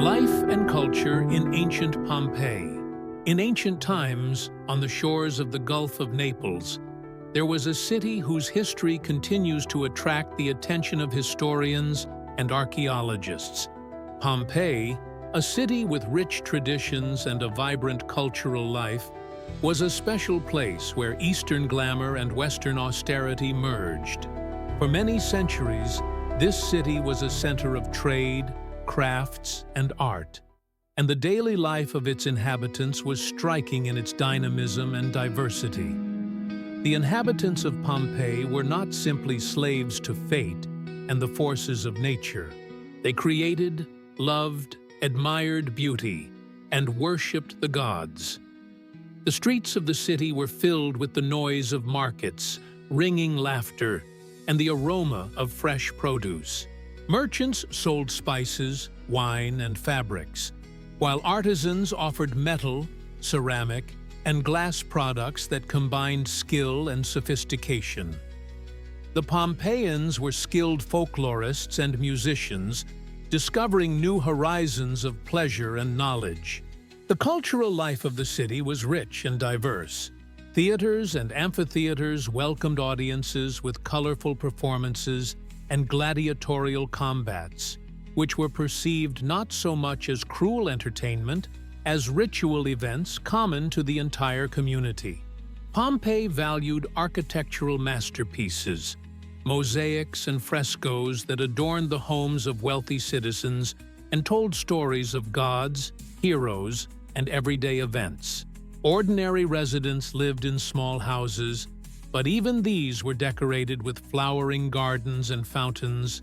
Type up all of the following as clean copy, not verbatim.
Life and culture in ancient Pompeii. In ancient times, on the shores of the Gulf of Naples, there was a city whose history continues to attract the attention of historians and archaeologists. Pompeii, a city with rich traditions and a vibrant cultural life, was a special place where Eastern glamour and Western austerity merged. For many centuries, this city was a center of trade, crafts, and art, and the daily life of its inhabitants was striking in its dynamism and diversity. The inhabitants of Pompeii were not simply slaves to fate and the forces of nature. They created, loved, admired beauty, and worshipped the gods. The streets of the city were filled with the noise of markets, ringing laughter, and the aroma of fresh produce. Merchants sold spices, wine, and fabrics, while artisans offered metal, ceramic, and glass products that combined skill and sophistication. The Pompeians were skilled folklorists and musicians, discovering new horizons of pleasure and knowledge. The cultural life of the city was rich and diverse. Theaters and amphitheaters welcomed audiences with colorful performances and gladiatorial combats, which were perceived not so much as cruel entertainment as ritual events common to the entire community. Pompeii valued architectural masterpieces, mosaics and frescoes that adorned the homes of wealthy citizens and told stories of gods, heroes, and everyday events. Ordinary residents lived in small houses, but even these were decorated with flowering gardens and fountains.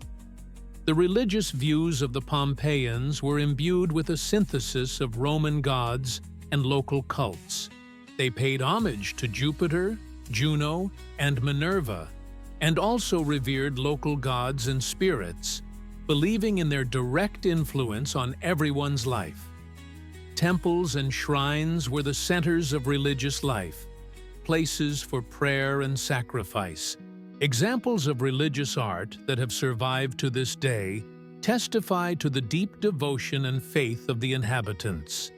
The religious views of the Pompeians were imbued with a synthesis of Roman gods and local cults. They paid homage to Jupiter, Juno, and Minerva, and also revered local gods and spirits, believing in their direct influence on everyone's life. Temples and shrines were the centers of religious life, places for prayer and sacrifice. Examples of religious art that have survived to this day testify to the deep devotion and faith of the inhabitants.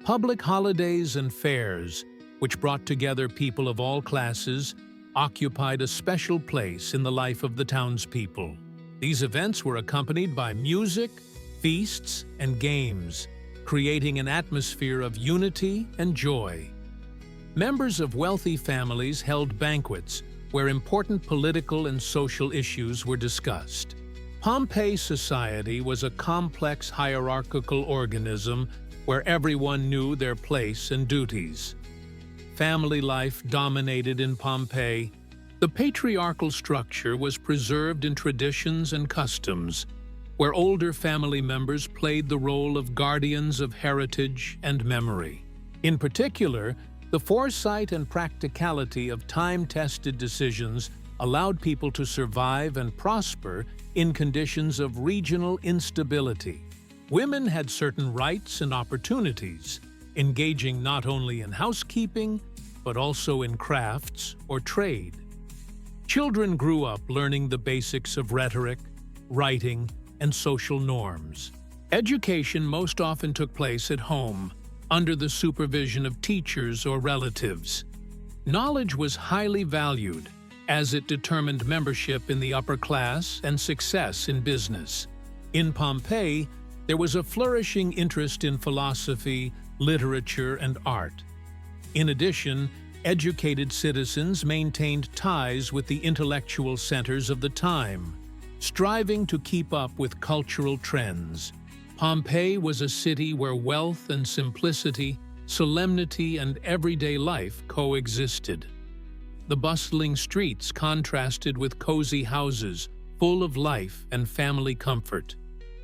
Public holidays and fairs, which brought together people of all classes, occupied a special place in the life of the townspeople. These events were accompanied by music, feasts, and games, creating an atmosphere of unity and joy. Members of wealthy families held banquets where important political and social issues were discussed. Pompeii society was a complex hierarchical organism where everyone knew their place and duties. Family life dominated in Pompeii. The patriarchal structure was preserved in traditions and customs, where older family members played the role of guardians of heritage and memory. In particular, the foresight and practicality of time-tested decisions allowed people to survive and prosper in conditions of regional instability. Women had certain rights and opportunities, engaging not only in housekeeping, but also in crafts or trade. Children grew up learning the basics of rhetoric, writing, and social norms. Education most often took place at home, under the supervision of teachers or relatives. Knowledge was highly valued, as it determined membership in the upper class and success in business. In Pompeii, there was a flourishing interest in philosophy, literature, and art. In addition, educated citizens maintained ties with the intellectual centers of the time, striving to keep up with cultural trends. Pompeii was a city where wealth and simplicity, solemnity, and everyday life coexisted. The bustling streets contrasted with cozy houses, full of life and family comfort.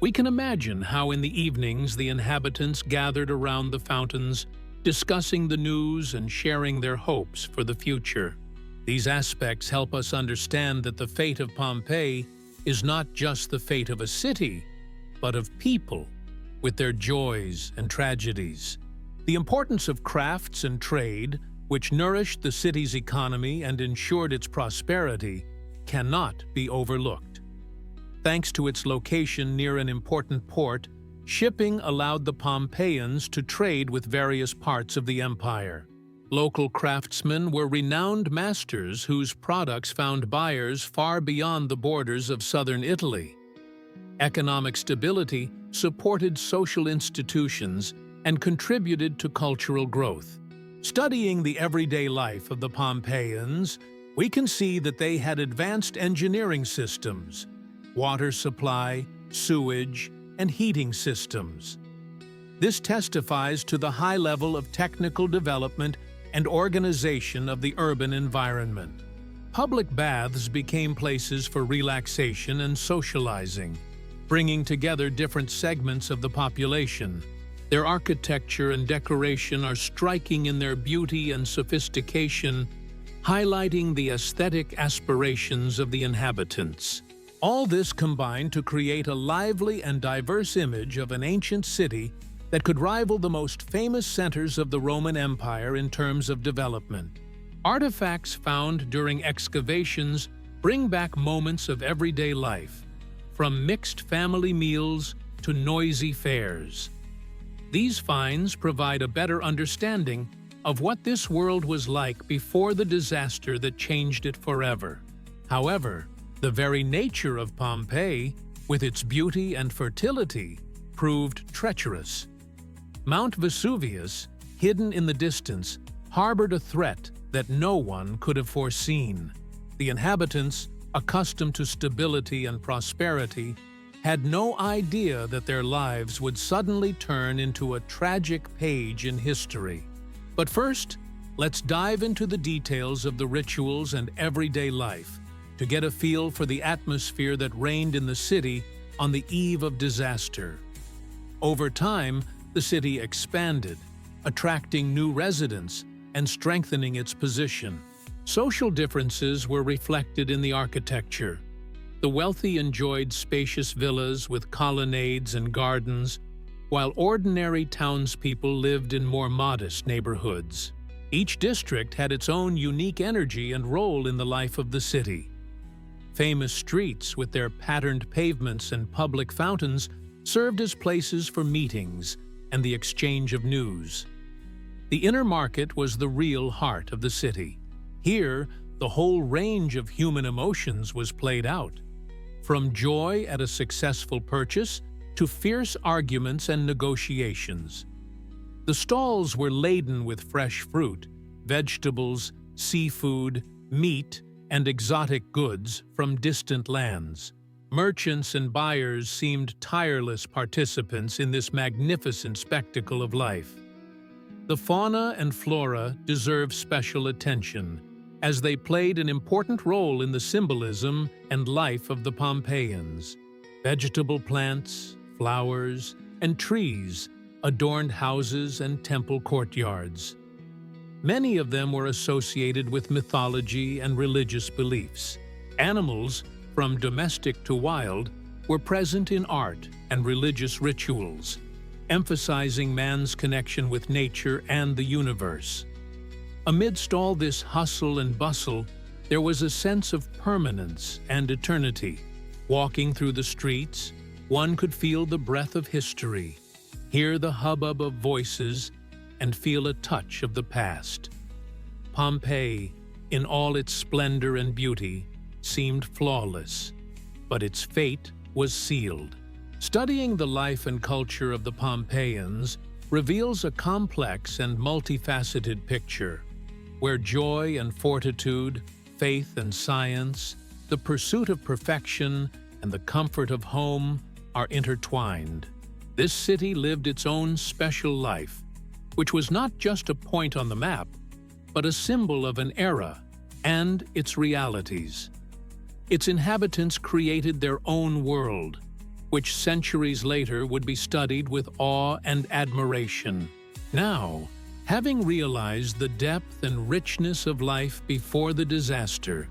We can imagine how in the evenings the inhabitants gathered around the fountains, discussing the news and sharing their hopes for the future. These aspects help us understand that the fate of Pompeii is not just the fate of a city, but of people, with their joys and tragedies. The importance of crafts and trade, which nourished the city's economy and ensured its prosperity, cannot be overlooked. Thanks to its location near an important port, Shipping allowed the Pompeians to trade with various parts of the empire. Local craftsmen were renowned masters whose products found buyers far beyond the borders of southern Italy. Economic stability supported social institutions and contributed to cultural growth. Studying the everyday life of the Pompeians, we can see that they had advanced engineering systems, water supply, sewage, and heating systems. This testifies to the high level of technical development and organization of the urban environment. Public baths became places for relaxation and socializing, bringing together different segments of the population. Their architecture and decoration are striking in their beauty and sophistication, highlighting the aesthetic aspirations of the inhabitants. All this combined to create a lively and diverse image of an ancient city that could rival the most famous centers of the Roman Empire in terms of development. Artifacts found during excavations bring back moments of everyday life, from mixed family meals to noisy fairs. These finds provide a better understanding of what this world was like before the disaster that changed it forever. However, the very nature of Pompeii, with its beauty and fertility, proved treacherous. Mount Vesuvius, hidden in the distance, harbored a threat that no one could have foreseen. The inhabitants, accustomed to stability and prosperity, had no idea that their lives would suddenly turn into a tragic page in history. But first, let's dive into the details of the rituals and everyday life to get a feel for the atmosphere that reigned in the city on the eve of disaster. Over time, the city expanded, attracting new residents and strengthening its position. Social differences were reflected in the architecture. The wealthy enjoyed spacious villas with colonnades and gardens, while ordinary townspeople lived in more modest neighborhoods. Each district had its own unique energy and role in the life of the city. Famous streets with their patterned pavements and public fountains served as places for meetings and the exchange of news. The inner market was the real heart of the city. Here, the whole range of human emotions was played out, from joy at a successful purchase to fierce arguments and negotiations. The stalls were laden with fresh fruit, vegetables, seafood, meat, and exotic goods from distant lands. Merchants and buyers seemed tireless participants in this magnificent spectacle of life. The fauna and flora deserve special attention, as they played an important role in the symbolism and life of the Pompeians. Vegetable plants, flowers, and trees adorned houses and temple courtyards. Many of them were associated with mythology and religious beliefs. Animals, from domestic to wild, were present in art and religious rituals, emphasizing man's connection with nature and the universe. Amidst all this hustle and bustle, there was a sense of permanence and eternity. Walking through the streets, one could feel the breath of history, hear the hubbub of voices, and feel a touch of the past. Pompeii, in all its splendor and beauty, seemed flawless, but its fate was sealed. Studying the life and culture of the Pompeians reveals a complex and multifaceted picture, where joy and fortitude, faith and science, the pursuit of perfection, and the comfort of home are intertwined. This city lived its own special life, which was not just a point on the map, but a symbol of an era and its realities. Its inhabitants created their own world, which centuries later would be studied with awe and admiration. Now, having realized the depth and richness of life before the disaster,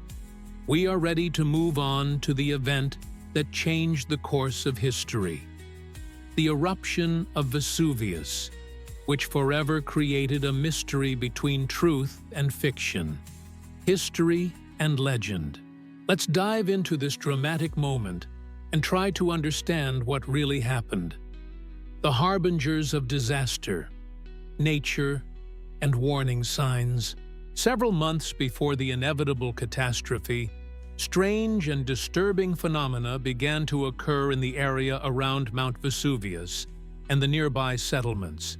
we are ready to move on to the event that changed the course of history: the eruption of Vesuvius, which forever created a mystery between truth and fiction, history and legend. Let's dive into this dramatic moment and try to understand what really happened. the harbingers of disaster, nature, and warning signs. Several months before the inevitable catastrophe, strange and disturbing phenomena began to occur in the area around Mount Vesuvius and the nearby settlements,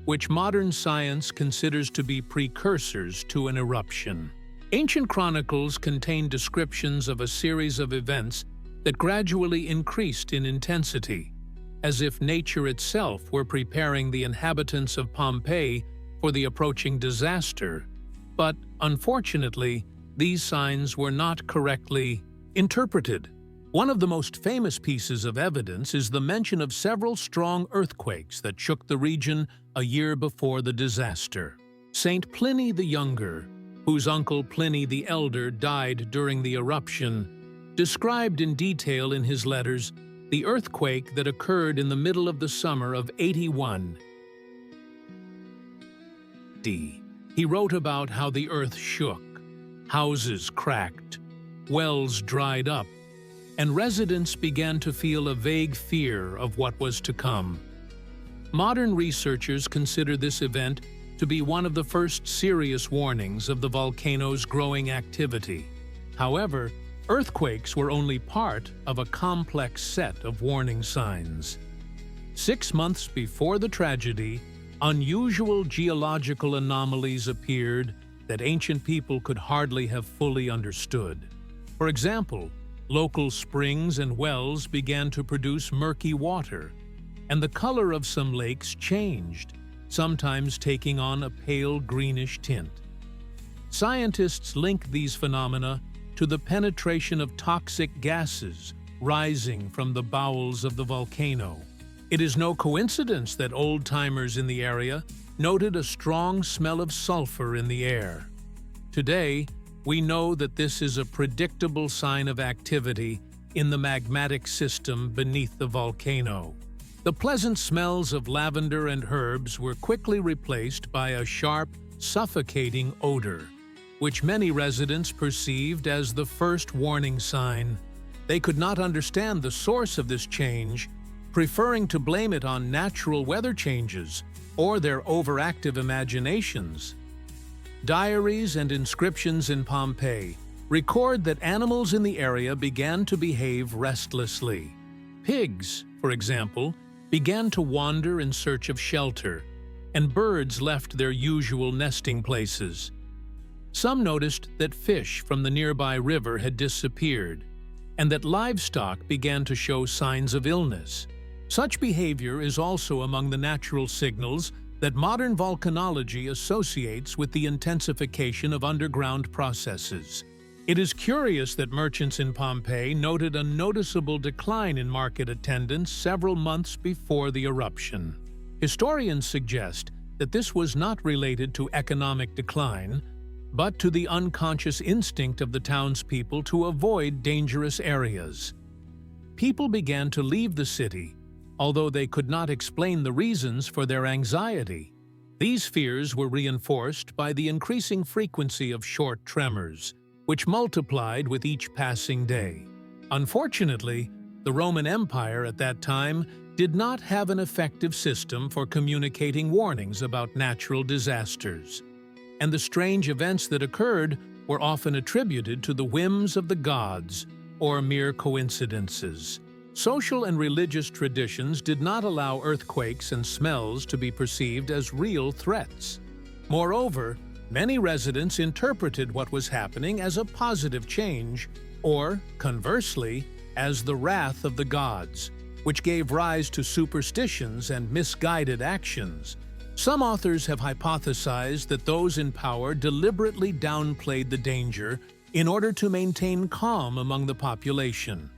which modern science considers to be precursors to an eruption. Ancient chronicles contain descriptions of a series of events that gradually increased in intensity, as if nature itself were preparing the inhabitants of Pompeii for the approaching disaster. But, unfortunately, these signs were not correctly interpreted. One of the most famous pieces of evidence is the mention of several strong earthquakes that shook the region a year before the disaster. Saint Pliny the Younger, whose uncle Pliny the Elder died during the eruption, described in detail in his letters the earthquake that occurred in the middle of the summer of 81 AD. He wrote about how the earth shook, houses cracked, wells dried up, and residents began to feel a vague fear of what was to come. Modern researchers consider this event to be one of the first serious warnings of the volcano's growing activity. However, earthquakes were only part of a complex set of warning signs. 6 months before the tragedy, unusual geological anomalies appeared that ancient people could hardly have fully understood. For example, local springs and wells began to produce murky water, and the color of some lakes changed, sometimes taking on a pale greenish tint. Scientists link these phenomena to the penetration of toxic gases rising from the bowels of the volcano. It is no coincidence that old-timers in the area noted a strong smell of sulfur in the air. Today, we know that this is a predictable sign of activity in the magmatic system beneath the volcano. The pleasant smells of lavender and herbs were quickly replaced by a sharp, suffocating odor, which many residents perceived as the first warning sign. They could not understand the source of this change, preferring to blame it on natural weather changes or their overactive imaginations. Diaries and inscriptions in Pompeii record that animals in the area began to behave restlessly. Pigs, for example, began to wander in search of shelter, and birds left their usual nesting places. Some noticed that fish from the nearby river had disappeared, and that livestock began to show signs of illness. Such behavior is also among the natural signals that modern volcanology associates with the intensification of underground processes. It is curious that merchants in Pompeii noted a noticeable decline in market attendance several months before the eruption. Historians suggest that this was not related to economic decline, but to the unconscious instinct of the townspeople to avoid dangerous areas. People began to leave the city, although they could not explain the reasons for their anxiety. These fears were reinforced by the increasing frequency of short tremors, which multiplied with each passing day. Unfortunately, the Roman Empire at that time did not have an effective system for communicating warnings about natural disasters, and the strange events that occurred were often attributed to the whims of the gods or mere coincidences. Social and religious traditions did not allow earthquakes and smells to be perceived as real threats. Moreover, many residents interpreted what was happening as a positive change, or, conversely, as the wrath of the gods, which gave rise to superstitions and misguided actions. Some authors have hypothesized that those in power deliberately downplayed the danger in order to maintain calm among the population.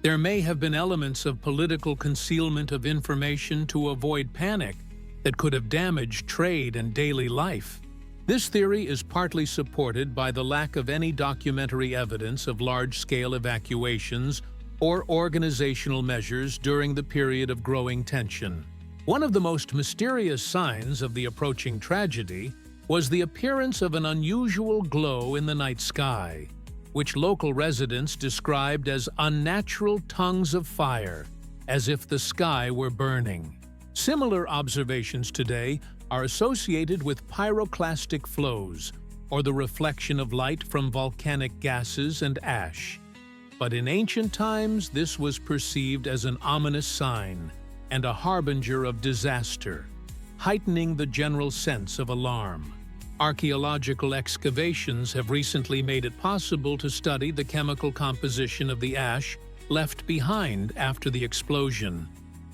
There may have been elements of political concealment of information to avoid panic that could have damaged trade and daily life. This theory is partly supported by the lack of any documentary evidence of large-scale evacuations or organizational measures during the period of growing tension. One of the most mysterious signs of the approaching tragedy was the appearance of an unusual glow in the night sky, which local residents described as unnatural tongues of fire, as if the sky were burning. Similar observations today are associated with pyroclastic flows, or the reflection of light from volcanic gases and ash. But in ancient times, this was perceived as an ominous sign and a harbinger of disaster, heightening the general sense of alarm. Archaeological excavations have recently made it possible to study the chemical composition of the ash left behind after the explosion,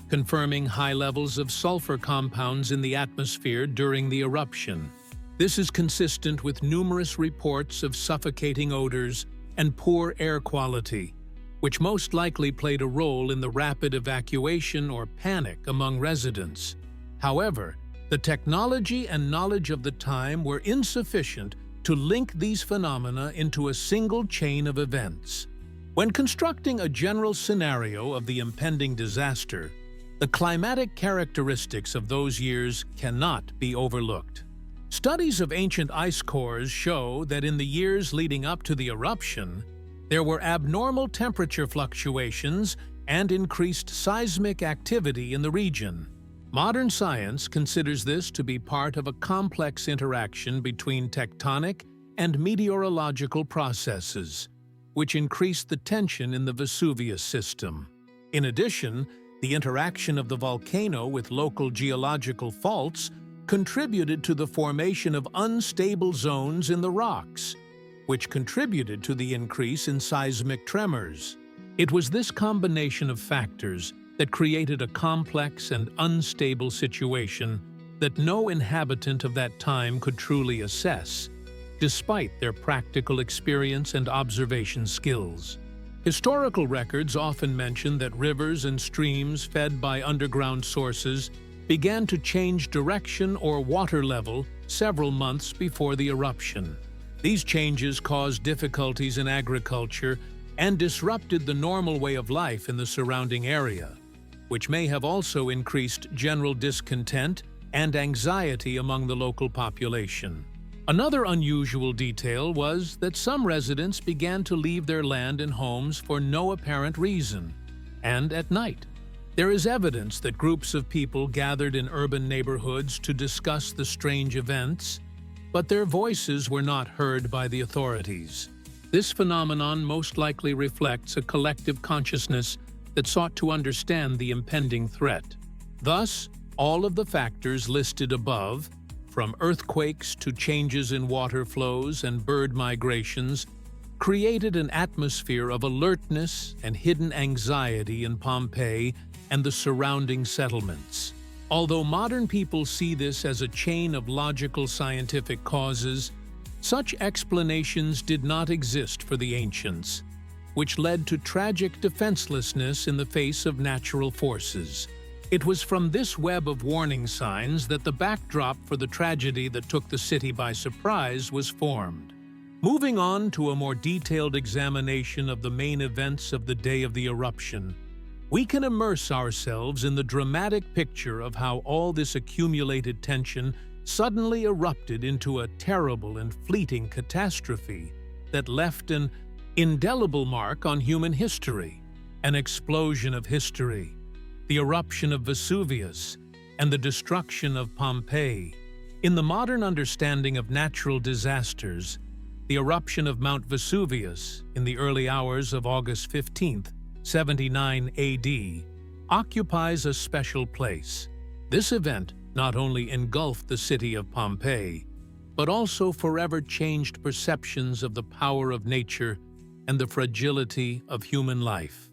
confirming high levels of sulfur compounds in the atmosphere during the eruption. This is consistent with numerous reports of suffocating odors and poor air quality, which most likely played a role in the rapid evacuation or panic among residents. However, the technology and knowledge of the time were insufficient to link these phenomena into a single chain of events. When constructing a general scenario of the impending disaster, the climatic characteristics of those years cannot be overlooked. Studies of ancient ice cores show that in the years leading up to the eruption, there were abnormal temperature fluctuations and increased seismic activity in the region. Modern science considers this to be part of a complex interaction between tectonic and meteorological processes, which increased the tension in the Vesuvius system. In addition, the interaction of the volcano with local geological faults contributed to the formation of unstable zones in the rocks, which contributed to the increase in seismic tremors. It was this combination of factors that created a complex and unstable situation that no inhabitant of that time could truly assess, despite their practical experience and observation skills. Historical records often mention that rivers and streams fed by underground sources began to change direction or water level several months before the eruption. These changes caused difficulties in agriculture and disrupted the normal way of life in the surrounding area, which may have also increased general discontent and anxiety among the local population. Another unusual detail was that some residents began to leave their land and homes for no apparent reason, and at night. There is evidence that groups of people gathered in urban neighborhoods to discuss the strange events, but their voices were not heard by the authorities. This phenomenon most likely reflects a collective consciousness that sought to understand the impending threat. Thus, all of the factors listed above, from earthquakes to changes in water flows and bird migrations, created an atmosphere of alertness and hidden anxiety in Pompeii and the surrounding settlements. Although modern people see this as a chain of logical scientific causes, such explanations did not exist for the ancients, which led to tragic defenselessness in the face of natural forces. It was from this web of warning signs that the backdrop for the tragedy that took the city by surprise was formed. Moving on to a more detailed examination of the main events of the day of the eruption, we can immerse ourselves in the dramatic picture of how all this accumulated tension suddenly erupted into a terrible and fleeting catastrophe that left an indelible mark on human history, an explosion of history, the eruption of Vesuvius, and the destruction of Pompeii. In the modern understanding of natural disasters, the eruption of Mount Vesuvius in the early hours of August 15th, 79 AD, occupies a special place. This event not only engulfed the city of Pompeii, but also forever changed perceptions of the power of nature and the fragility of human life.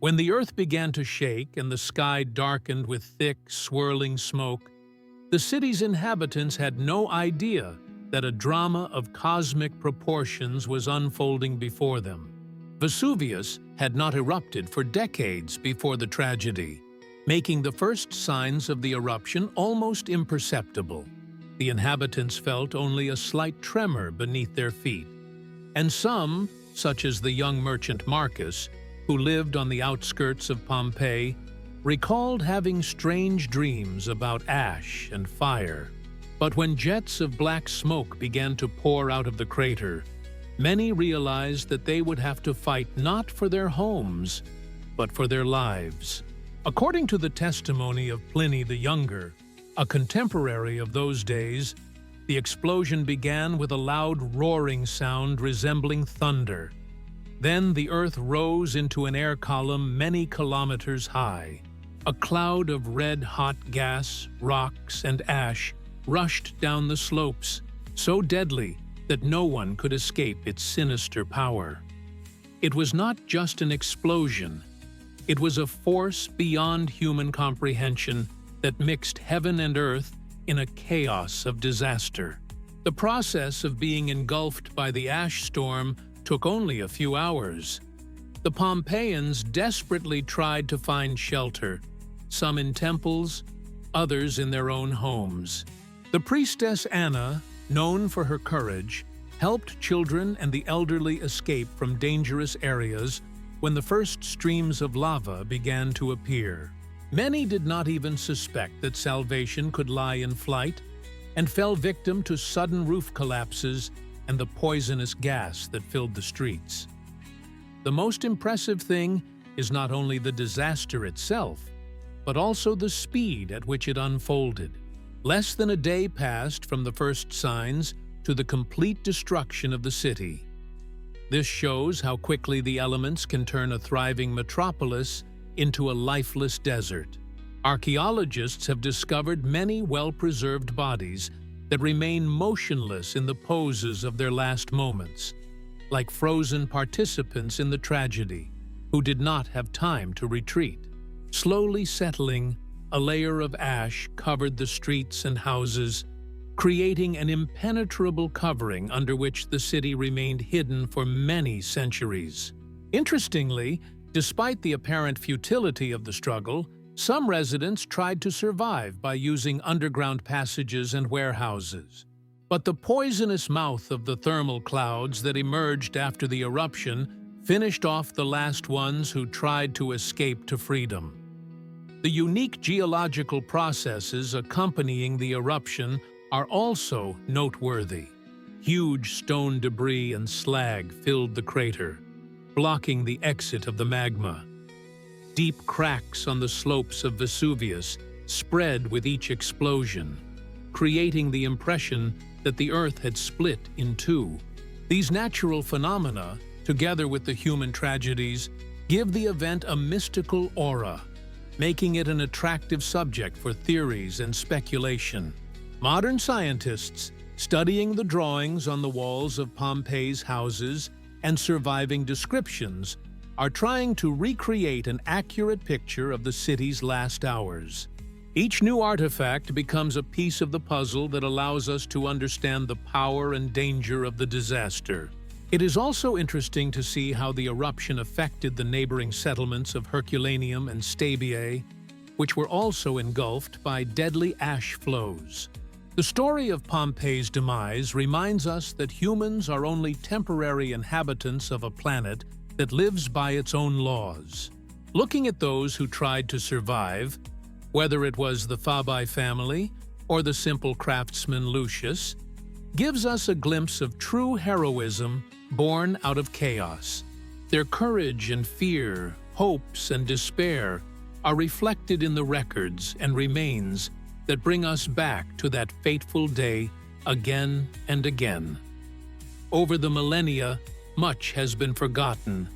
When the earth began to shake and the sky darkened with thick, swirling smoke, the city's inhabitants had no idea that a drama of cosmic proportions was unfolding before them. Vesuvius had not erupted for decades before the tragedy, making the first signs of the eruption almost imperceptible. The inhabitants felt only a slight tremor beneath their feet, and some, such as the young merchant Marcus, who lived on the outskirts of Pompeii, recalled having strange dreams about ash and fire. But when jets of black smoke began to pour out of the crater, many realized that they would have to fight not for their homes, but for their lives. According to the testimony of Pliny the Younger, a contemporary of those days, the explosion began with a loud roaring sound resembling thunder. Then the earth rose into an air column many kilometers high. A cloud of red-hot gas, rocks, and ash rushed down the slopes, so deadly that no one could escape its sinister power. It was not just an explosion. It was a force beyond human comprehension that mixed heaven and earth in a chaos of disaster. The process of being engulfed by the ash storm took only a few hours. The Pompeians desperately tried to find shelter, some in temples, others in their own homes. The priestess Anna, known for her courage, helped children and the elderly escape from dangerous areas when the first streams of lava began to appear. Many did not even suspect that salvation could lie in flight and fell victim to sudden roof collapses and the poisonous gas that filled the streets. The most impressive thing is not only the disaster itself, but also the speed at which it unfolded. Less than a day passed from the first signs to the complete destruction of the city. This shows how quickly the elements can turn a thriving metropolis into a lifeless desert. Archaeologists have discovered many well-preserved bodies that remain motionless in the poses of their last moments, like frozen participants in the tragedy who did not have time to retreat. Slowly settling, a layer of ash covered the streets and houses, creating an impenetrable covering under which the city remained hidden for many centuries. Interestingly, despite the apparent futility of the struggle, some residents tried to survive by using underground passages and warehouses. But the poisonous mouth of the thermal clouds that emerged after the eruption finished off the last ones who tried to escape to freedom. The unique geological processes accompanying the eruption are also noteworthy. Huge stone debris and slag filled the crater, blocking the exit of the magma. Deep cracks on the slopes of Vesuvius spread with each explosion, creating the impression that the earth had split in two. These natural phenomena, together with the human tragedies, give the event a mystical aura, making it an attractive subject for theories and speculation. Modern scientists, studying the drawings on the walls of Pompeii's houses and surviving descriptions, are trying to recreate an accurate picture of the city's last hours. Each new artifact becomes a piece of the puzzle that allows us to understand the power and danger of the disaster. It is also interesting to see how the eruption affected the neighboring settlements of Herculaneum and Stabiae, which were also engulfed by deadly ash flows. The story of Pompeii's demise reminds us that humans are only temporary inhabitants of a planet that lives by its own laws. Looking at those who tried to survive, whether it was the Fabii family or the simple craftsman Lucius, gives us a glimpse of true heroism born out of chaos. Their courage and fear, hopes and despair are reflected in the records and remains that bring us back to that fateful day again and again. Over the millennia, much has been forgotten,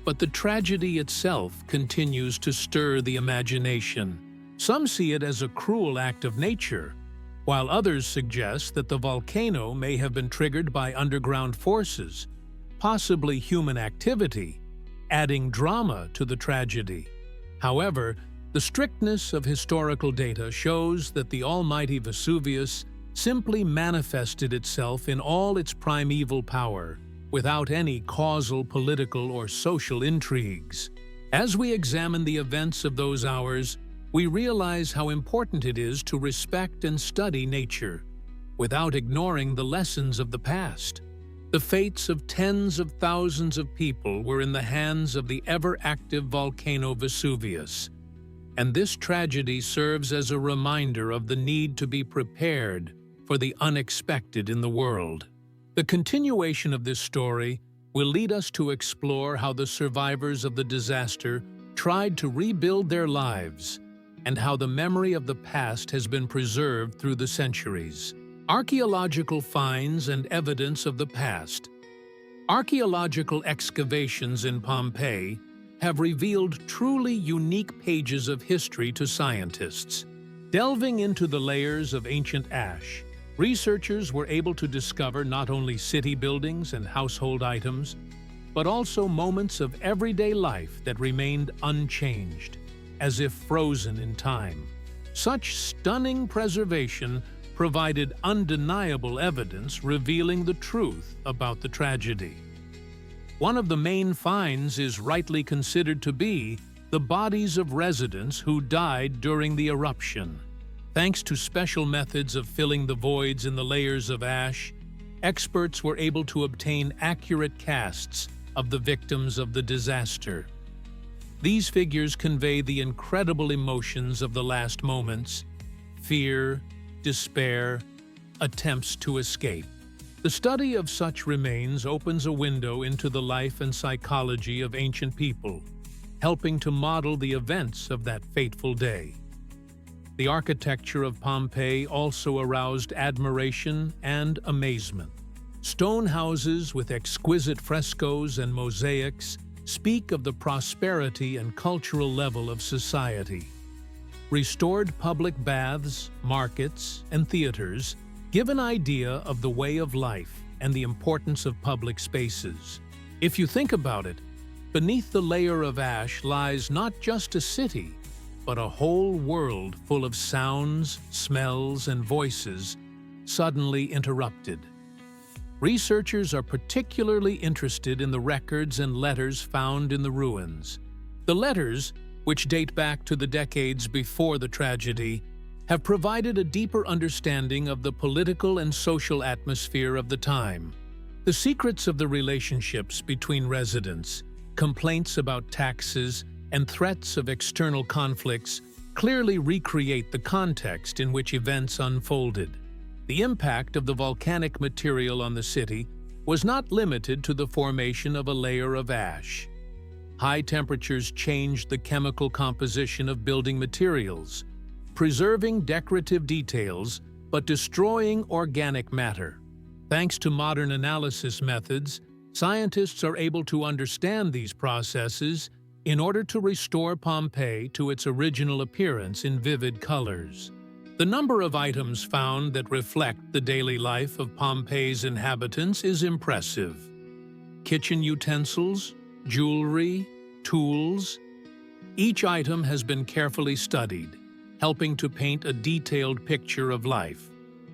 but the tragedy itself continues to stir the imagination. Some see it as a cruel act of nature, while others suggest that the volcano may have been triggered by underground forces, possibly human activity, adding drama to the tragedy. However, the strictness of historical data shows that the almighty Vesuvius simply manifested itself in all its primeval power, without any causal political or social intrigues. As we examine the events of those hours, we realize how important it is to respect and study nature, without ignoring the lessons of the past. The fates of tens of thousands of people were in the hands of the ever-active volcano Vesuvius, and this tragedy serves as a reminder of the need to be prepared for the unexpected in the world. The continuation of this story will lead us to explore how the survivors of the disaster tried to rebuild their lives, and how the memory of the past has been preserved through the centuries. Archaeological finds and evidence of the past. Archaeological excavations in Pompeii have revealed truly unique pages of history to scientists. Delving into the layers of ancient ash, researchers were able to discover not only city buildings and household items, but also moments of everyday life that remained unchanged, as if frozen in time. Such stunning preservation provided undeniable evidence revealing the truth about the tragedy. One of the main finds is rightly considered to be the bodies of residents who died during the eruption. Thanks to special methods of filling the voids in the layers of ash, experts were able to obtain accurate casts of the victims of the disaster. These figures convey the incredible emotions of the last moments: fear, despair, attempts to escape. The study of such remains opens a window into the life and psychology of ancient people, helping to model the events of that fateful day. The architecture of Pompeii also aroused admiration and amazement. Stone houses with exquisite frescoes and mosaics speak of the prosperity and cultural level of society. Restored public baths, markets, and theaters give an idea of the way of life and the importance of public spaces. If you think about it, beneath the layer of ash lies not just a city, but a whole world full of sounds, smells, and voices suddenly interrupted. Researchers are particularly interested in the records and letters found in the ruins. The letters, which date back to the decades before the tragedy, have provided a deeper understanding of the political and social atmosphere of the time. The secrets of the relationships between residents, complaints about taxes, and threats of external conflicts clearly recreate the context in which events unfolded. The impact of the volcanic material on the city was not limited to the formation of a layer of ash. High temperatures changed the chemical composition of building materials, preserving decorative details but destroying organic matter. Thanks to modern analysis methods, scientists are able to understand these processes in order to restore Pompeii to its original appearance in vivid colors. The number of items found that reflect the daily life of Pompeii's inhabitants is impressive. Kitchen utensils, jewelry, tools. Each item has been carefully studied, helping to paint a detailed picture of life.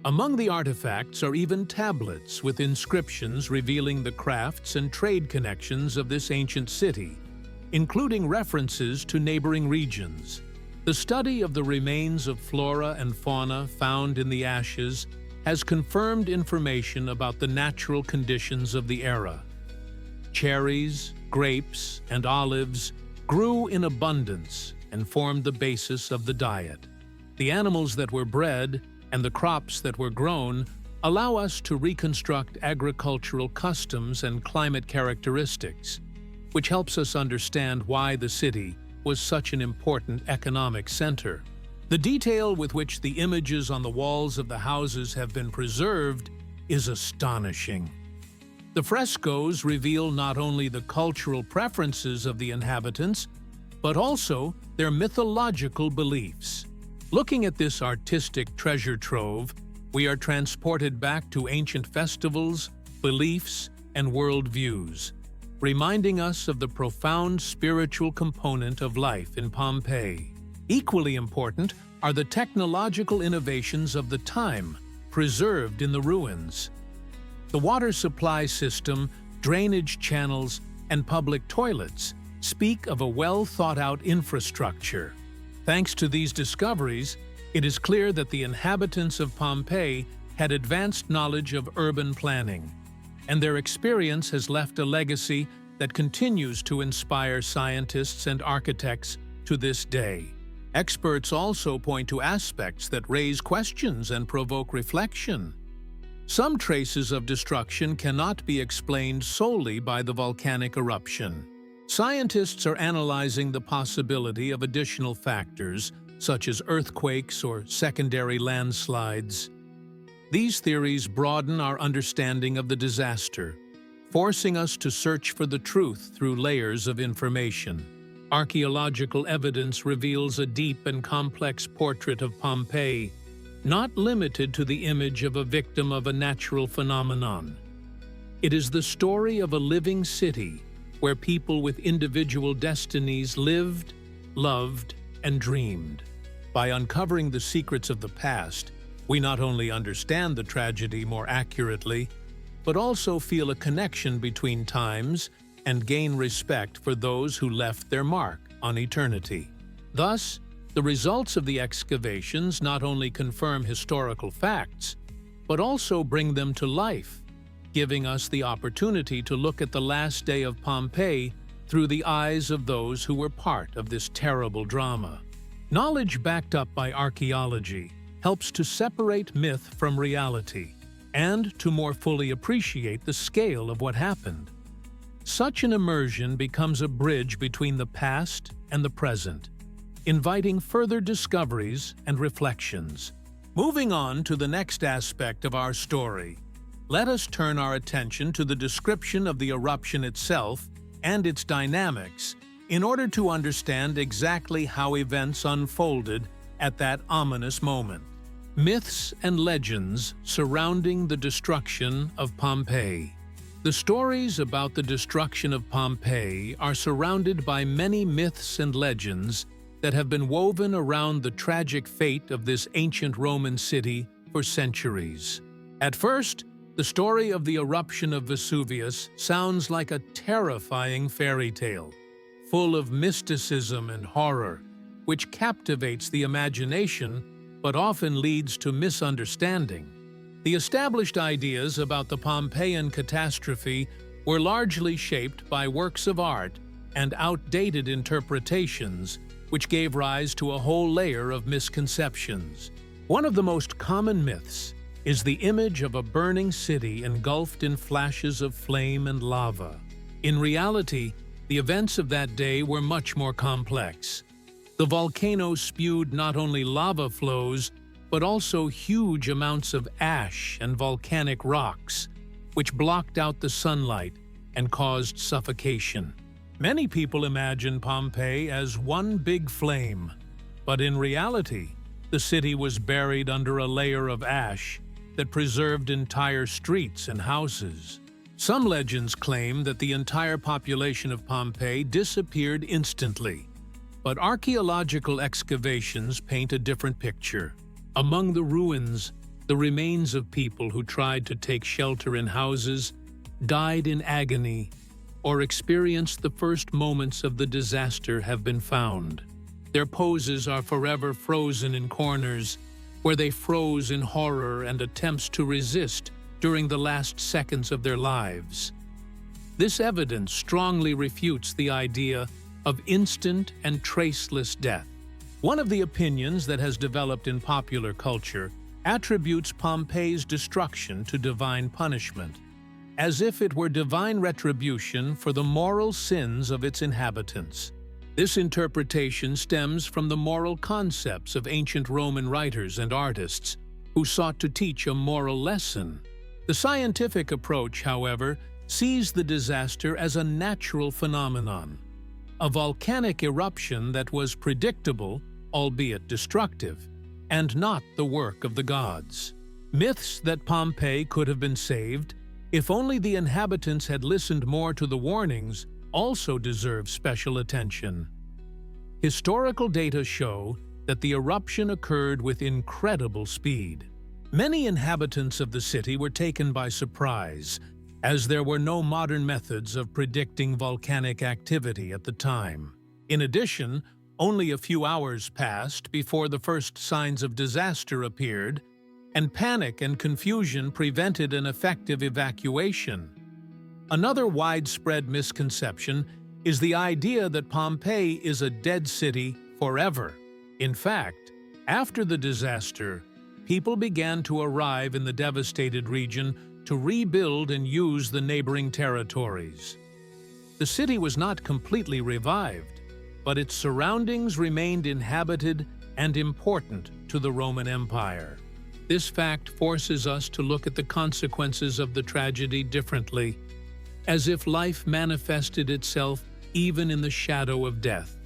Among the artifacts are even tablets with inscriptions revealing the crafts and trade connections of this ancient city, including references to neighboring regions. The study of the remains of flora and fauna found in the ashes has confirmed information about the natural conditions of the era. Cherries, grapes, and olives grew in abundance and formed the basis of the diet. The animals that were bred and the crops that were grown allow us to reconstruct agricultural customs and climate characteristics, which helps us understand why the city was such an important economic center. The detail with which the images on the walls of the houses have been preserved is astonishing. The frescoes reveal not only the cultural preferences of the inhabitants, but also their mythological beliefs. Looking at this artistic treasure trove, we are transported back to ancient festivals, beliefs, and worldviews, reminding us of the profound spiritual component of life in Pompeii. Equally important are the technological innovations of the time, preserved in the ruins. The water supply system, drainage channels, and public toilets speak of a well-thought-out infrastructure. Thanks to these discoveries, it is clear that the inhabitants of Pompeii had advanced knowledge of urban planning, and their experience has left a legacy that continues to inspire scientists and architects to this day. Experts also point to aspects that raise questions and provoke reflection. Some traces of destruction cannot be explained solely by the volcanic eruption. Scientists are analyzing the possibility of additional factors, such as earthquakes or secondary landslides. These theories broaden our understanding of the disaster, forcing us to search for the truth through layers of information. Archaeological evidence reveals a deep and complex portrait of Pompeii, not limited to the image of a victim of a natural phenomenon. It is the story of a living city where people with individual destinies lived, loved, and dreamed. By uncovering the secrets of the past, we not only understand the tragedy more accurately, but also feel a connection between times and gain respect for those who left their mark on eternity. Thus, the results of the excavations not only confirm historical facts, but also bring them to life, giving us the opportunity to look at the last day of Pompeii through the eyes of those who were part of this terrible drama. Knowledge backed up by archaeology helps to separate myth from reality and to more fully appreciate the scale of what happened. Such an immersion becomes a bridge between the past and the present, inviting further discoveries and reflections. Moving on to the next aspect of our story, let us turn our attention to the description of the eruption itself and its dynamics in order to understand exactly how events unfolded at that ominous moment. Myths and legends surrounding the destruction of Pompeii. The stories about the destruction of Pompeii are surrounded by many myths and legends that have been woven around the tragic fate of this ancient Roman city for centuries. At first, the story of the eruption of Vesuvius sounds like a terrifying fairy tale, full of mysticism and horror, which captivates the imagination but often leads to misunderstanding. The established ideas about the Pompeian catastrophe were largely shaped by works of art and outdated interpretations, which gave rise to a whole layer of misconceptions. One of the most common myths is the image of a burning city engulfed in flashes of flame and lava. In reality, the events of that day were much more complex. The volcano spewed not only lava flows, but also huge amounts of ash and volcanic rocks, which blocked out the sunlight and caused suffocation. Many people imagine Pompeii as one big flame, but in reality, the city was buried under a layer of ash that preserved entire streets and houses. Some legends claim that the entire population of Pompeii disappeared instantly, but archaeological excavations paint a different picture. Among the ruins, the remains of people who tried to take shelter in houses, died in agony, or experienced the first moments of the disaster have been found. Their poses are forever frozen in corners, where they froze in horror and attempts to resist during the last seconds of their lives. This evidence strongly refutes the idea of instant and traceless death. One of the opinions that has developed in popular culture attributes Pompeii's destruction to divine punishment, as if it were divine retribution for the moral sins of its inhabitants. This interpretation stems from the moral concepts of ancient Roman writers and artists who sought to teach a moral lesson. The scientific approach, however, sees the disaster as a natural phenomenon, a volcanic eruption that was predictable, albeit destructive, and not the work of the gods. Myths that Pompeii could have been saved if only the inhabitants had listened more to the warnings also deserve special attention. Historical data show that the eruption occurred with incredible speed. Many inhabitants of the city were taken by surprise, as there were no modern methods of predicting volcanic activity at the time. In addition, only a few hours passed before the first signs of disaster appeared, and panic and confusion prevented an effective evacuation. Another widespread misconception is the idea that Pompeii is a dead city forever. In fact, after the disaster, people began to arrive in the devastated region to rebuild and use the neighboring territories. The city was not completely revived, but its surroundings remained inhabited and important to the Roman Empire. This fact forces us to look at the consequences of the tragedy differently, as if life manifested itself even in the shadow of death.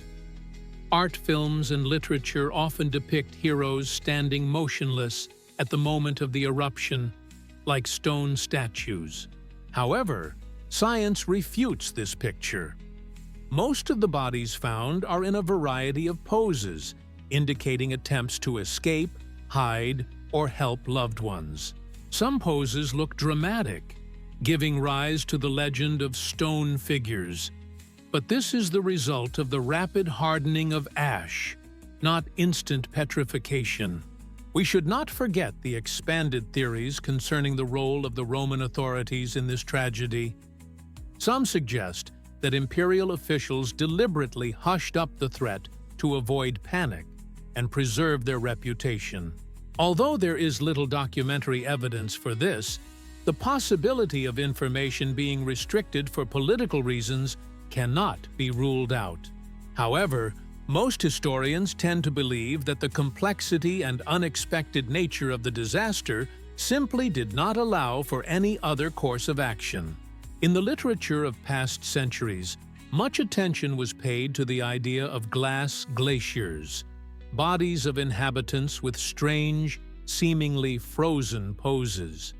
Art films and literature often depict heroes standing motionless at the moment of the eruption, like stone statues. However, science refutes this picture. Most of the bodies found are in a variety of poses, indicating attempts to escape, hide, or help loved ones. Some poses look dramatic, giving rise to the legend of stone figures. But this is the result of the rapid hardening of ash, not instant petrification. We should not forget the expanded theories concerning the role of the Roman authorities in this tragedy. Some suggest that imperial officials deliberately hushed up the threat to avoid panic and preserve their reputation. Although there is little documentary evidence for this, the possibility of information being restricted for political reasons cannot be ruled out. However, most historians tend to believe that the complexity and unexpected nature of the disaster simply did not allow for any other course of action. In the literature of past centuries, much attention was paid to the idea of glass glaciers, bodies of inhabitants with strange, seemingly frozen poses.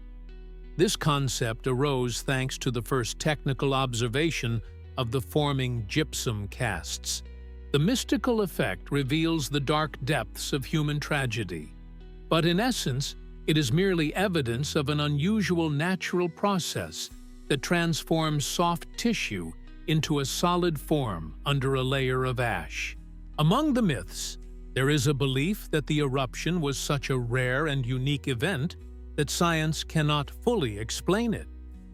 This concept arose thanks to the first technical observation of the forming gypsum casts. The mystical effect reveals the dark depths of human tragedy, but in essence, it is merely evidence of an unusual natural process that transforms soft tissue into a solid form under a layer of ash. Among the myths, there is a belief that the eruption was such a rare and unique event that science cannot fully explain it.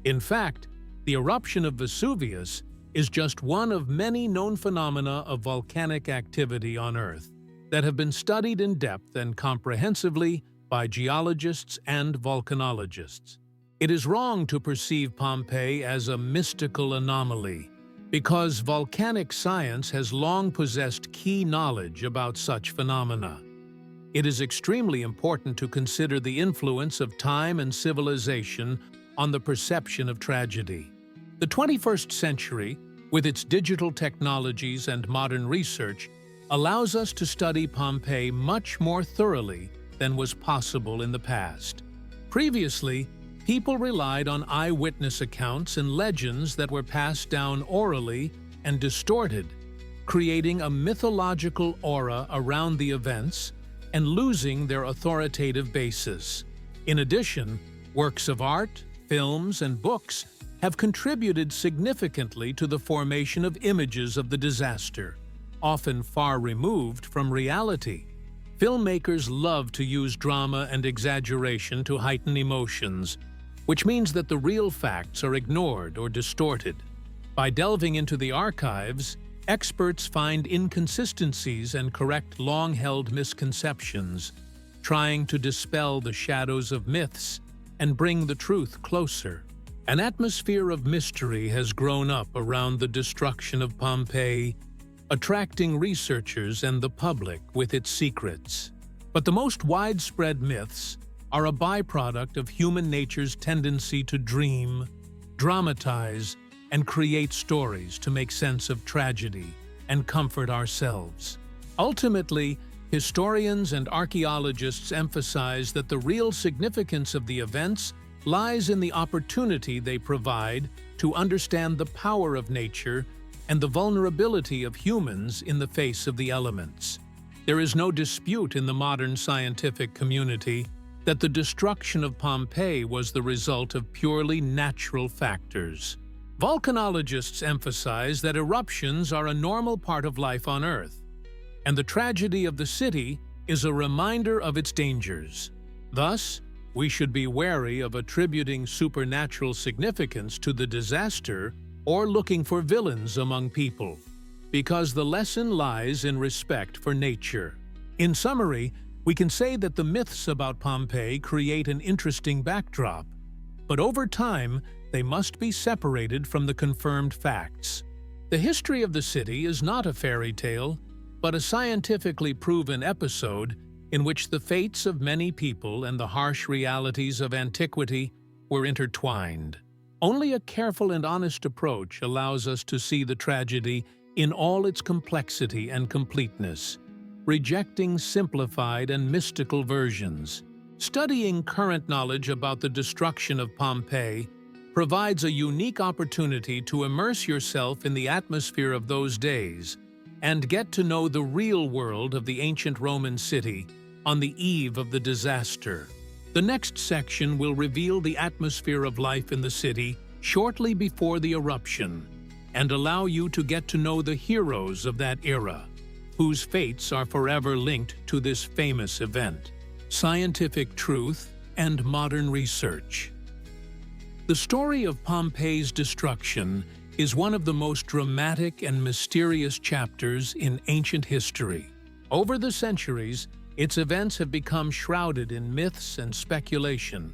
In fact, the eruption of Vesuvius is just one of many known phenomena of volcanic activity on Earth that have been studied in depth and comprehensively by geologists and volcanologists. It is wrong to perceive Pompeii as a mystical anomaly, because volcanic science has long possessed key knowledge about such phenomena. It is extremely important to consider the influence of time and civilization on the perception of tragedy. The 21st century, with its digital technologies and modern research, allows us to study Pompeii much more thoroughly than was possible in the past. Previously, people relied on eyewitness accounts and legends that were passed down orally and distorted, creating a mythological aura around the events and losing their authoritative basis. In addition, works of art, films, and books have contributed significantly to the formation of images of the disaster, often far removed from reality. Filmmakers love to use drama and exaggeration to heighten emotions, which means that the real facts are ignored or distorted. By delving into the archives, experts find inconsistencies and correct long-held misconceptions, trying to dispel the shadows of myths and bring the truth closer. An atmosphere of mystery has grown up around the destruction of Pompeii, attracting researchers and the public with its secrets. But the most widespread myths are a byproduct of human nature's tendency to dream, dramatize, and create stories to make sense of tragedy and comfort ourselves. Ultimately, historians and archaeologists emphasize that the real significance of the events lies in the opportunity they provide to understand the power of nature and the vulnerability of humans in the face of the elements. There is no dispute in the modern scientific community that the destruction of Pompeii was the result of purely natural factors. Volcanologists emphasize that eruptions are a normal part of life on Earth, and the tragedy of the city is a reminder of its dangers. Thus, we should be wary of attributing supernatural significance to the disaster or looking for villains among people, because the lesson lies in respect for nature. In summary, we can say that the myths about Pompeii create an interesting backdrop, but over time, they must be separated from the confirmed facts. The history of the city is not a fairy tale, but a scientifically proven episode in which the fates of many people and the harsh realities of antiquity were intertwined. Only a careful and honest approach allows us to see the tragedy in all its complexity and completeness, rejecting simplified and mystical versions. Studying current knowledge about the destruction of Pompeii provides a unique opportunity to immerse yourself in the atmosphere of those days and get to know the real world of the ancient Roman city on the eve of the disaster. The next section will reveal the atmosphere of life in the city shortly before the eruption and allow you to get to know the heroes of that era, whose fates are forever linked to this famous event. Scientific truth and modern research. The story of Pompeii's destruction is one of the most dramatic and mysterious chapters in ancient history. Over the centuries, its events have become shrouded in myths and speculation,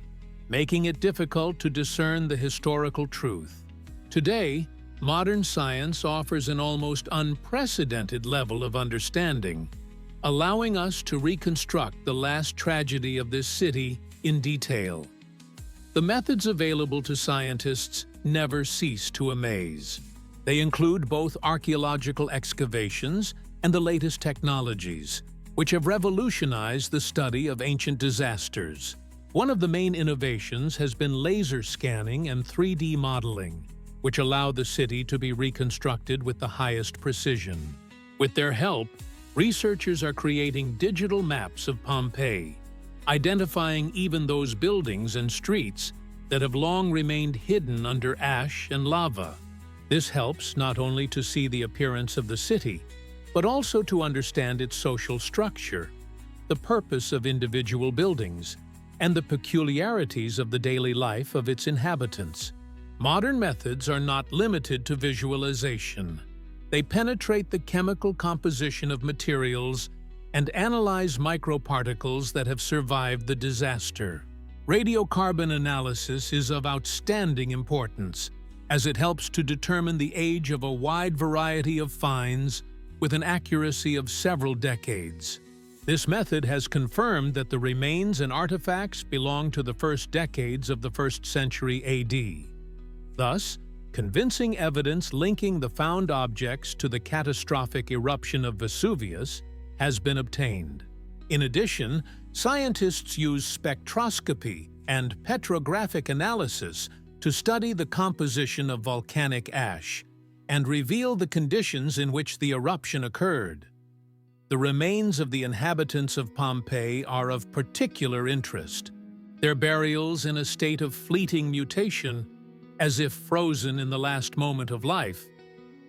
making it difficult to discern the historical truth. Today, modern science offers an almost unprecedented level of understanding, allowing us to reconstruct the last tragedy of this city in detail. The methods available to scientists never cease to amaze. They include both archaeological excavations and the latest technologies, which have revolutionized the study of ancient disasters. One of the main innovations has been laser scanning and 3D modeling, which allow the city to be reconstructed with the highest precision. With their help, researchers are creating digital maps of Pompeii, identifying even those buildings and streets that have long remained hidden under ash and lava. This helps not only to see the appearance of the city, but also to understand its social structure, the purpose of individual buildings, and the peculiarities of the daily life of its inhabitants. Modern methods are not limited to visualization. They penetrate the chemical composition of materials and analyze microparticles that have survived the disaster. Radiocarbon analysis is of outstanding importance, as it helps to determine the age of a wide variety of finds with an accuracy of several decades. This method has confirmed that the remains and artifacts belong to the first decades of the 1st century AD. Thus, convincing evidence linking the found objects to the catastrophic eruption of Vesuvius has been obtained. In addition, scientists use spectroscopy and petrographic analysis to study the composition of volcanic ash and reveal the conditions in which the eruption occurred. The remains of the inhabitants of Pompeii are of particular interest. Their burials in a state of fleeting mutation, as if frozen in the last moment of life,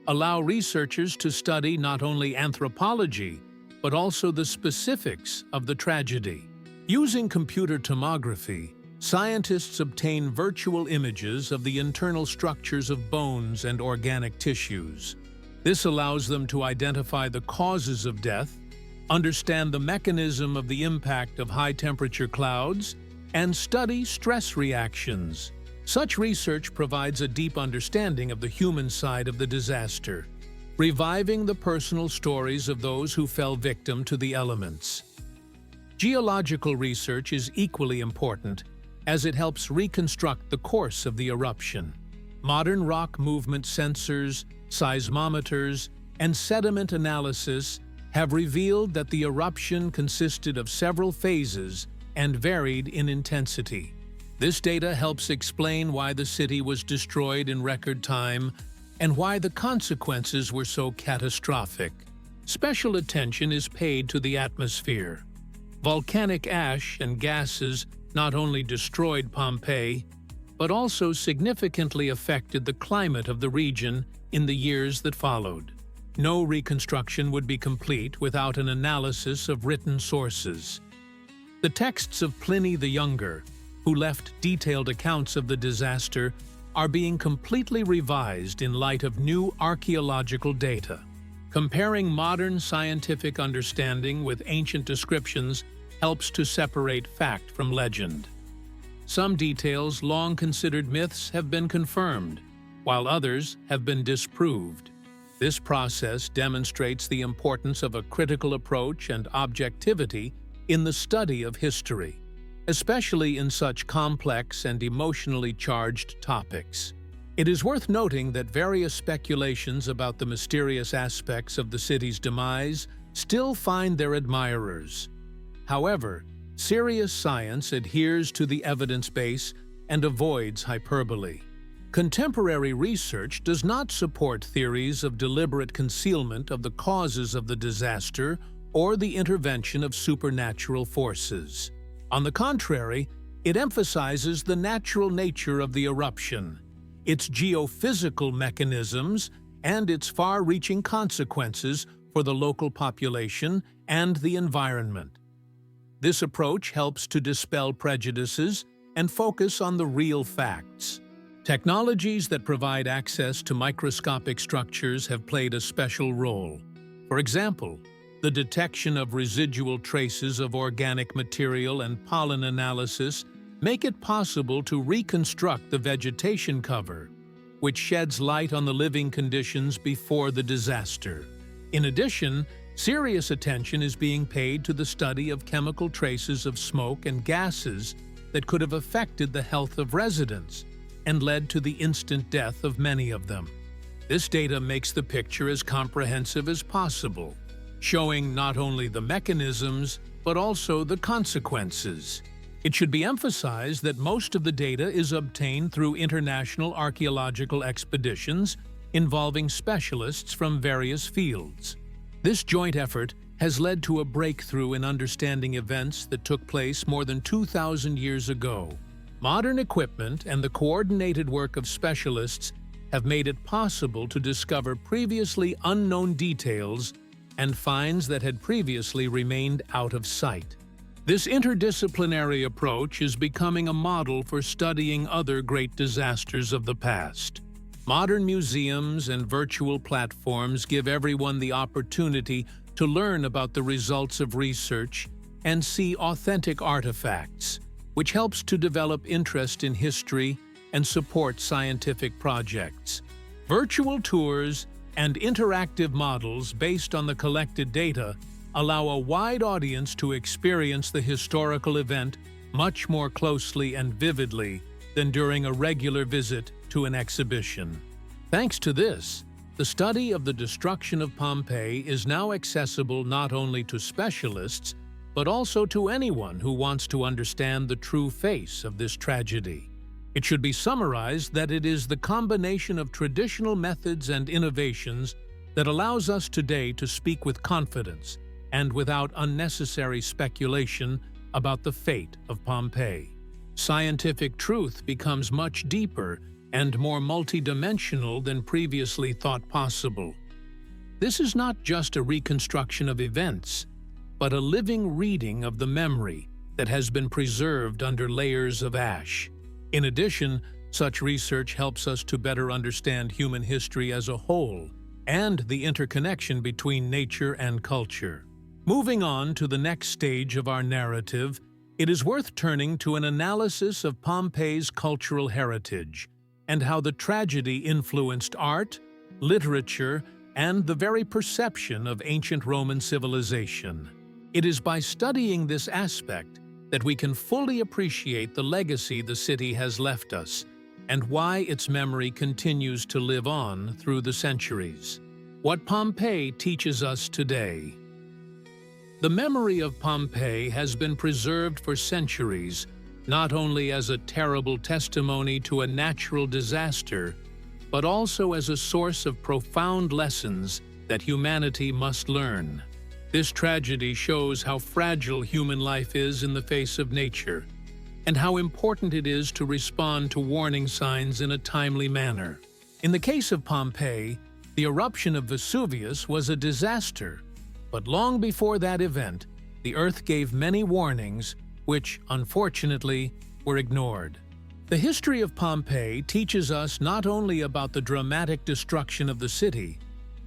allow researchers to study not only anthropology, but also the specifics of the tragedy. Using computer tomography, scientists obtain virtual images of the internal structures of bones and organic tissues. This allows them to identify the causes of death, understand the mechanism of the impact of high-temperature clouds, and study stress reactions. Such research provides a deep understanding of the human side of the disaster, reviving the personal stories of those who fell victim to the elements. Geological research is equally important, as it helps reconstruct the course of the eruption. Modern rock movement sensors, seismometers, and sediment analysis have revealed that the eruption consisted of several phases and varied in intensity. This data helps explain why the city was destroyed in record time and why the consequences were so catastrophic. Special attention is paid to the atmosphere. Volcanic ash and gases not only destroyed Pompeii, but also significantly affected the climate of the region in the years that followed. No reconstruction would be complete without an analysis of written sources. The texts of Pliny the Younger, who left detailed accounts of the disaster, are being completely revised in light of new archaeological data. Comparing modern scientific understanding with ancient descriptions helps to separate fact from legend. Some details long considered myths have been confirmed, while others have been disproved. This process demonstrates the importance of a critical approach and objectivity in the study of history, especially in such complex and emotionally charged topics. It is worth noting that various speculations about the mysterious aspects of the city's demise still find their admirers. However, serious science adheres to the evidence base and avoids hyperbole. Contemporary research does not support theories of deliberate concealment of the causes of the disaster or the intervention of supernatural forces. On the contrary, it emphasizes the natural nature of the eruption, its geophysical mechanisms, and its far-reaching consequences for the local population and the environment. This approach helps to dispel prejudices and focus on the real facts. Technologies that provide access to microscopic structures have played a special role. For example, the detection of residual traces of organic material and pollen analysis make it possible to reconstruct the vegetation cover, which sheds light on the living conditions before the disaster. In addition, serious attention is being paid to the study of chemical traces of smoke and gases that could have affected the health of residents and led to the instant death of many of them. This data makes the picture as comprehensive as possible, showing not only the mechanisms, but also the consequences. It should be emphasized that most of the data is obtained through international archaeological expeditions involving specialists from various fields. This joint effort has led to a breakthrough in understanding events that took place more than 2,000 years ago. Modern equipment and the coordinated work of specialists have made it possible to discover previously unknown details and finds that had previously remained out of sight. This interdisciplinary approach is becoming a model for studying other great disasters of the past. Modern museums and virtual platforms give everyone the opportunity to learn about the results of research and see authentic artifacts, which helps to develop interest in history and support scientific projects. Virtual tours and interactive models based on the collected data allow a wide audience to experience the historical event much more closely and vividly than during a regular visit to an exhibition. Thanks to this, the study of the destruction of Pompeii is now accessible not only to specialists, but also to anyone who wants to understand the true face of this tragedy. It should be summarized that it is the combination of traditional methods and innovations that allows us today to speak with confidence and without unnecessary speculation about the fate of Pompeii. Scientific truth becomes much deeper and more multidimensional than previously thought possible. This is not just a reconstruction of events, but a living reading of the memory that has been preserved under layers of ash. In addition, such research helps us to better understand human history as a whole and the interconnection between nature and culture. Moving on to the next stage of our narrative, it is worth turning to an analysis of Pompeii's cultural heritage and how the tragedy influenced art, literature, and the very perception of ancient Roman civilization. It is by studying this aspect that we can fully appreciate the legacy the city has left us and why its memory continues to live on through the centuries. What Pompeii teaches us today. The memory of Pompeii has been preserved for centuries, not only as a terrible testimony to a natural disaster, but also as a source of profound lessons that humanity must learn. This tragedy shows how fragile human life is in the face of nature, and how important it is to respond to warning signs in a timely manner. In the case of Pompeii, the eruption of Vesuvius was a disaster, but long before that event, the Earth gave many warnings, which, unfortunately, were ignored. The history of Pompeii teaches us not only about the dramatic destruction of the city,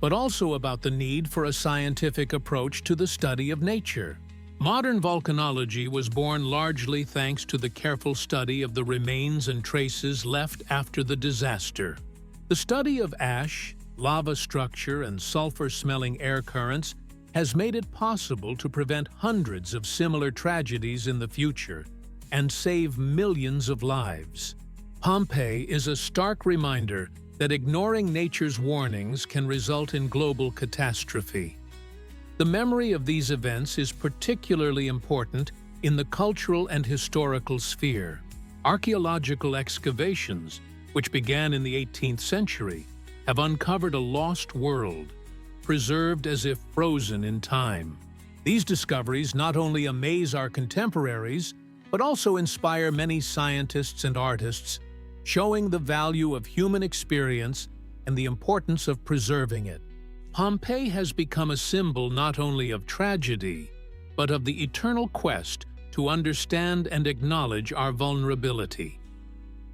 but also about the need for a scientific approach to the study of nature. Modern volcanology was born largely thanks to the careful study of the remains and traces left after the disaster. The study of ash, lava structure and sulfur-smelling air currents has made it possible to prevent hundreds of similar tragedies in the future and save millions of lives. Pompeii is a stark reminder that ignoring nature's warnings can result in global catastrophe. The memory of these events is particularly important in the cultural and historical sphere. Archaeological excavations, which began in the 18th century, have uncovered a lost world, preserved as if frozen in time. These discoveries not only amaze our contemporaries, but also inspire many scientists and artists, showing the value of human experience and the importance of preserving it. Pompeii has become a symbol not only of tragedy, but of the eternal quest to understand and acknowledge our vulnerability.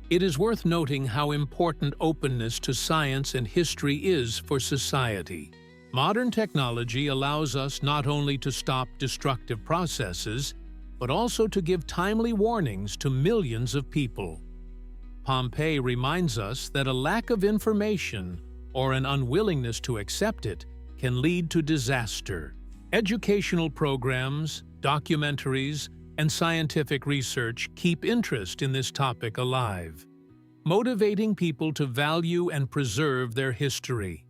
It is worth noting how important openness to science and history is for society. Modern technology allows us not only to stop destructive processes, but also to give timely warnings to millions of people. Pompeii reminds us that a lack of information or an unwillingness to accept it can lead to disaster. Educational programs, documentaries, and scientific research keep interest in this topic alive, motivating people to value and preserve their history.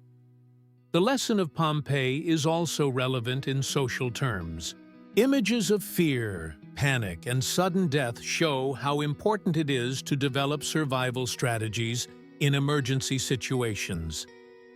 The lesson of Pompeii is also relevant in social terms. Images of fear, panic, and sudden death show how important it is to develop survival strategies in emergency situations.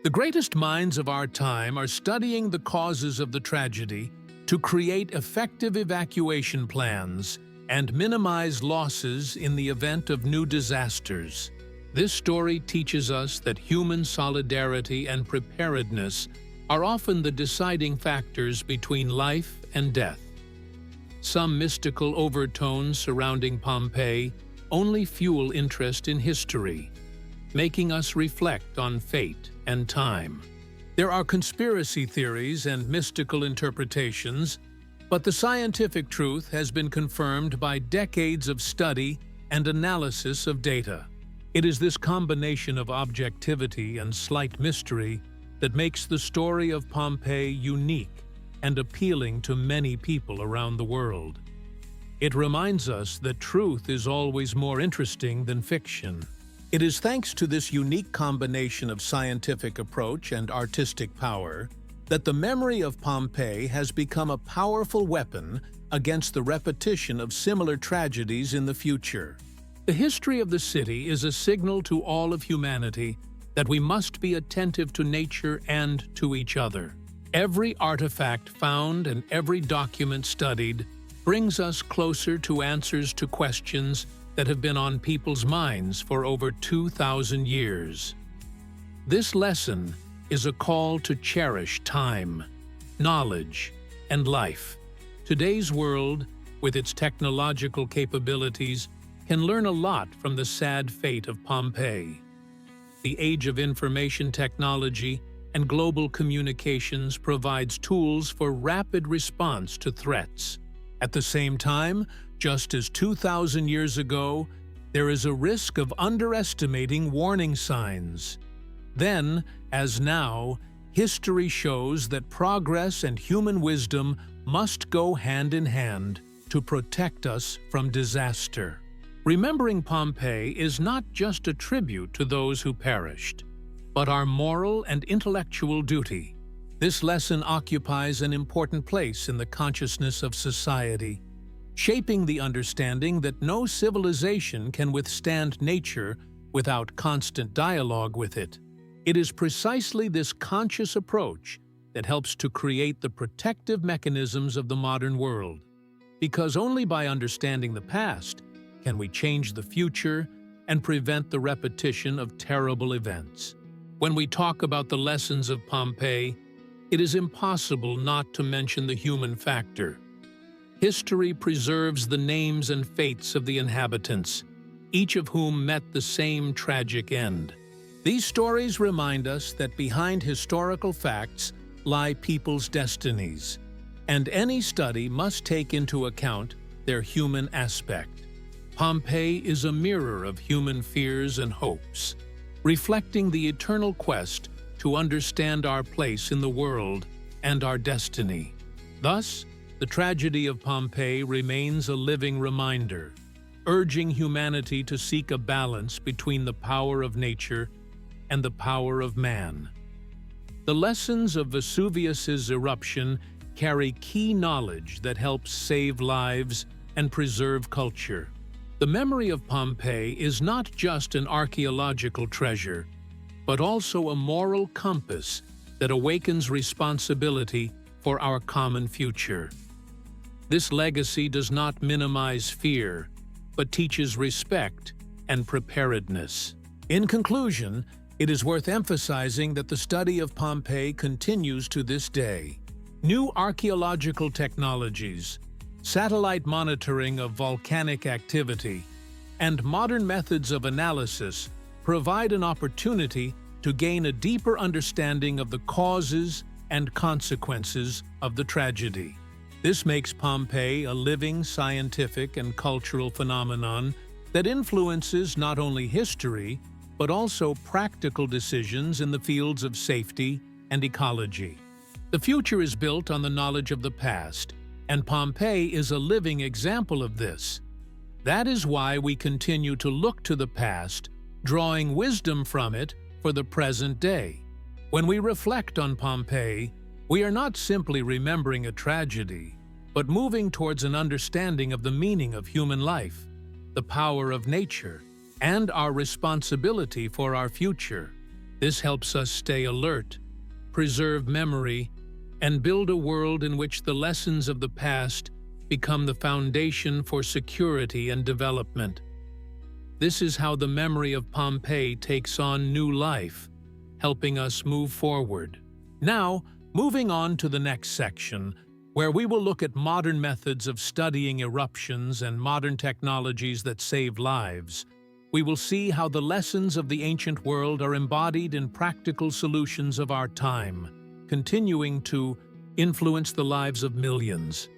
The greatest minds of our time are studying the causes of the tragedy to create effective evacuation plans and minimize losses in the event of new disasters. This story teaches us that human solidarity and preparedness are often the deciding factors between life and death. Some mystical overtones surrounding Pompeii only fuel interest in history, making us reflect on fate and time. There are conspiracy theories and mystical interpretations, but the scientific truth has been confirmed by decades of study and analysis of data. It is this combination of objectivity and slight mystery that makes the story of Pompeii unique and appealing to many people around the world. It reminds us that truth is always more interesting than fiction. It is thanks to this unique combination of scientific approach and artistic power that the memory of Pompeii has become a powerful weapon against the repetition of similar tragedies in the future. The history of the city is a signal to all of humanity that we must be attentive to nature and to each other. Every artifact found and every document studied brings us closer to answers to questions that have been on people's minds for over 2,000 years. This lesson is a call to cherish time, knowledge, and life. Today's world, with its technological capabilities, can learn a lot from the sad fate of Pompeii. The age of information technology and global communications provides tools for rapid response to threats. At the same time, just as 2,000 years ago, there is a risk of underestimating warning signs. Then, as now, history shows that progress and human wisdom must go hand in hand to protect us from disaster. Remembering Pompeii is not just a tribute to those who perished, but our moral and intellectual duty. This lesson occupies an important place in the consciousness of society, shaping the understanding that no civilization can withstand nature without constant dialogue with it. It is precisely this conscious approach that helps to create the protective mechanisms of the modern world, because only by understanding the past can we change the future and prevent the repetition of terrible events. When we talk about the lessons of Pompeii, it is impossible not to mention the human factor. History preserves the names and fates of the inhabitants, each of whom met the same tragic end. These stories remind us that behind historical facts lie people's destinies, and any study must take into account their human aspect. Pompeii is a mirror of human fears and hopes, reflecting the eternal quest to understand our place in the world and our destiny. Thus, the tragedy of Pompeii remains a living reminder, urging humanity to seek a balance between the power of nature and the power of man. The lessons of Vesuvius's eruption carry key knowledge that helps save lives and preserve culture. The memory of Pompeii is not just an archaeological treasure, but also a moral compass that awakens responsibility for our common future. This legacy does not minimize fear, but teaches respect and preparedness. In conclusion, it is worth emphasizing that the study of Pompeii continues to this day. New archaeological technologies, satellite monitoring of volcanic activity, and modern methods of analysis provide an opportunity to gain a deeper understanding of the causes and consequences of the tragedy. This makes Pompeii a living scientific and cultural phenomenon that influences not only history, but also practical decisions in the fields of safety and ecology. The future is built on the knowledge of the past, and Pompeii is a living example of this. That is why we continue to look to the past, drawing wisdom from it for the present day. When we reflect on Pompeii, we are not simply remembering a tragedy, but moving towards an understanding of the meaning of human life, the power of nature, and our responsibility for our future. This helps us stay alert, preserve memory, and build a world in which the lessons of the past become the foundation for security and development. This is how the memory of Pompeii takes on new life, helping us move forward. Now, moving on to the next section, where we will look at modern methods of studying eruptions and modern technologies that save lives. We will see how the lessons of the ancient world are embodied in practical solutions of our time, continuing to influence the lives of millions.